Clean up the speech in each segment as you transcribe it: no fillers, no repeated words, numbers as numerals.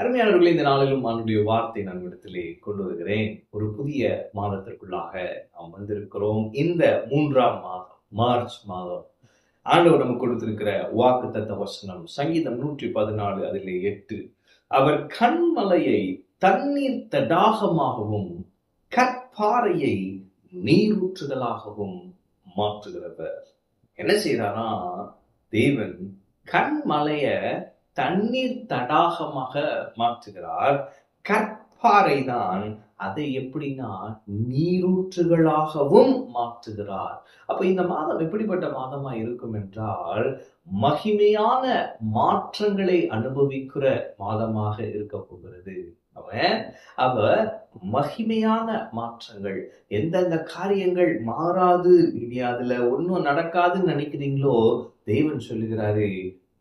அருமையானவர்களே, இந்த நாளிலும் அவனுடைய வார்த்தை நான் இடத்திலே கொண்டு வருகிறேன். ஒரு புதிய மாதத்திற்குள்ளாக நாம் வந்திருக்கிறோம். இந்த 3ஆம் மாதம், மார்ச் மாதம். ஆண்டவர் நமக்கு கொடுத்திருக்கிற வாக்குத்தத்த வசனம் சங்கீதம் 114 அதிலே 8. அவர் கன்மலையை தண்ணீர் தடாகமாகவும் கற்பாறையை நீரூற்றுதலாகவும் மாற்றுகிறவர். என்ன செய்யறாரா? தேவன் கன்மலைய தண்ணீர் தடாகமாக மாற்றுகிறார். கற்பாறை தான் அதை எப்படின்னா நீரூற்றுகளாகவும் மாற்றுகிறார். அப்ப இந்த மாதம் எப்படிப்பட்ட மாதமா இருக்கும் என்றால், மகிமையான மாற்றங்களை அனுபவிக்கிற மாதமாக இருக்க போகிறது. அவ மகிமையான மாற்றங்கள், எந்தெந்த காரியங்கள் மாறாது, இனி அதுல ஒன்னும் நடக்காதுன்னு நினைக்கிறீங்களோ, தேவன் சொல்லுகிறாரு,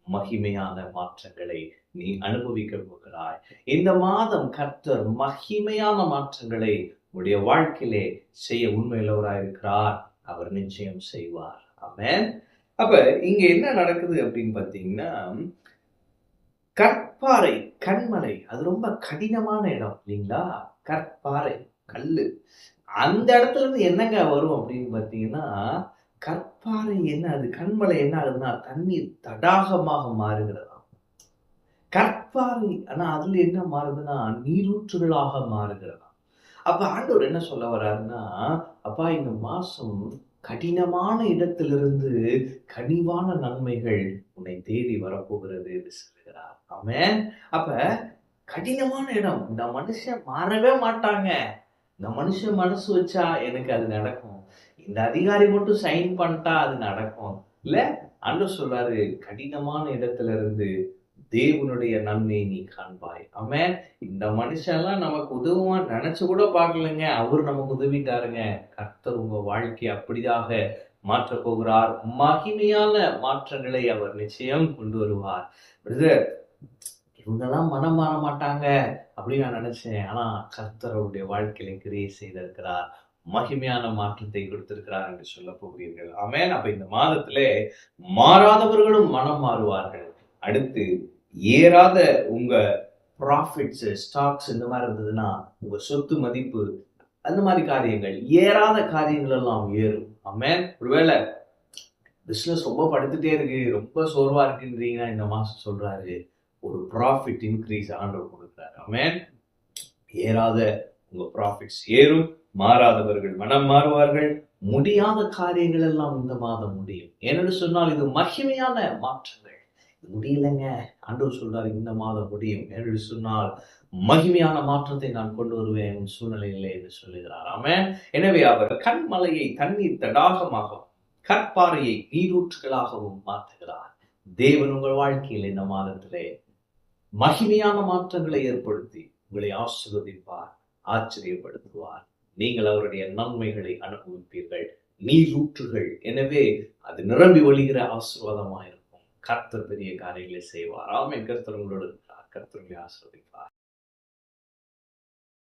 மகிமையான மாற்றங்களை நீ அனுபவிக்க போகிறாய். இந்த மாதம் கர்த்தர் மகிமையான மாற்றங்களை உடைய வாழ்க்கையிலே செய்ய உண்மையுள்ளவராயிருக்கிறார். அவர் நிச்சயம் செய்வார். ஆமென். அப்ப இங்க என்ன நடக்குது அப்படின்னு பாத்தீங்கன்னா, கற்பாறை, கன்மலை, அது ரொம்ப கடினமான இடம் இல்லைங்களா? கற்பாறை, கல்லு. அந்த இடத்துல இருந்து என்னங்க வரும் அப்படின்னு பாத்தீங்கன்னா, கற்பாறை என்ன, அது கன்மலை என்ன ஆகுதுன்னா தண்ணீர் தடாகமாக மாறுகிறதாம். கற்பாறை ஆனா அதுல என்ன மாறுதுன்னா நீரூற்றுகளாக மாறுகிறதாம். அப்ப ஆண்டவர் என்ன சொல்ல வர்றாருன்னா, அப்பா இந்த மாசம் கடினமான இடத்திலிருந்து கனிவான நன்மைகள் உன்னை தேடி வரப்போகிறது என்று சொல்லுகிறார். ஆமென். அப்ப கடினமான இடம், இந்த மனுஷன் மாறவே மாட்டாங்க, இந்த மனுஷன் மனசு வச்சா எனக்கு அது நடக்கும், இந்த அதிகாரி மட்டும் சைன் பண்ணிட்டா அது நடக்கும் இல்ல. ஆண்டவர் சொல்றாரு, கடினமான இடத்துல இருந்து தேவனுடைய நன்மையை நீ காண்பாய். ஆமென். இந்த மனுஷன்லாம் நமக்கு உதவுவான் நினைச்சு கூட பார்க்கலங்க, அவர் நமக்கு உதவிட்டாருங்க. கர்த்தர் உங்க வாழ்க்கையை அப்படியாக மாற்ற போகிறார். மகிமையான மாற்றங்களை அவர் நிச்சயம் கொண்டு வருவார். பிரதர், இவங்கெல்லாம் மனம் மாற மாட்டாங்க அப்படின்னு நான் நினைச்சேன். ஆனா கர்த்தர் அவருடைய வாழ்க்கையில கிரியை செய்திருக்கிறார், மகிமையான மாற்றத்தை கொடுத்திருக்கிறார் என்று சொல்ல போகிறீர்கள். ஆமென். அப்ப இந்த மாதத்திலே மாறாதவர்களும் மனம் மாறுவார்கள். அடுத்து ஏறாத உங்க ப்ராஃபிட்ஸ், ஸ்டாக்ஸ் இந்த மாதிரி இருந்ததுன்னா, உங்க சொத்து மதிப்பு, அந்த மாதிரி காரியங்கள், ஏறாத காரியங்கள் எல்லாம் ஏறும். ஆமென். ஒருவேளை பிசினஸ் ரொம்ப படுத்துட்டே இருக்கு, ரொம்ப சோர்வா இருக்குன்றீங்கன்னா, இந்த மாசம் சொல்றாரு, ஒரு ப்ராஃபிட் இன்க்ரீஸ் ஆண்டவர் கொடுக்கிறார். ஆமென். ஏறாத உங்க ப்ராஃபிட்ஸ் ஏறும், மாறாதவர்கள் மனம் மாறுவார்கள், முடியாத காரியங்கள் எல்லாம் இந்த மாதம் முடியும். ஏனென்று சொன்னால் இது மகிமையான மாற்றங்கள். முடியலைங்க, ஆண்டவர் சொல்றாரு இந்த மாதம் முடியும் என்று சொன்னால் மகிமையான மாற்றத்தை நான் கொண்டு வருவேன் உன் சூழ்நிலையிலே என்று சொல்லுகிறார். ஆமென். எனவே அவர் கன்மலையை தண்ணீர் தடாகமாகவும் கற்பாறையை நீரூற்றுகளாகவும் மாற்றுகிறார். தேவன் உங்கள் வாழ்க்கையில் இந்த மாதத்திலே மகிமையான மாற்றங்களை ஏற்படுத்தி உங்களை ஆசீர்வதிப்பார், ஆச்சரியப்படுத்துவார். நீங்கள் அவருடைய நன்மைகளை அனுபவிப்பீர்கள். நீரூற்றுகள், எனவே அது நிரம்பி வழிகிற ஆசீர்வாதமாயிருக்கும். கர்த்தர் பெரிய காரியங்களை செய்வார். ஆமென். கர்த்தர் உங்களோடு, கர்த்தர் உங்களை ஆசீர்வதிப்பார்.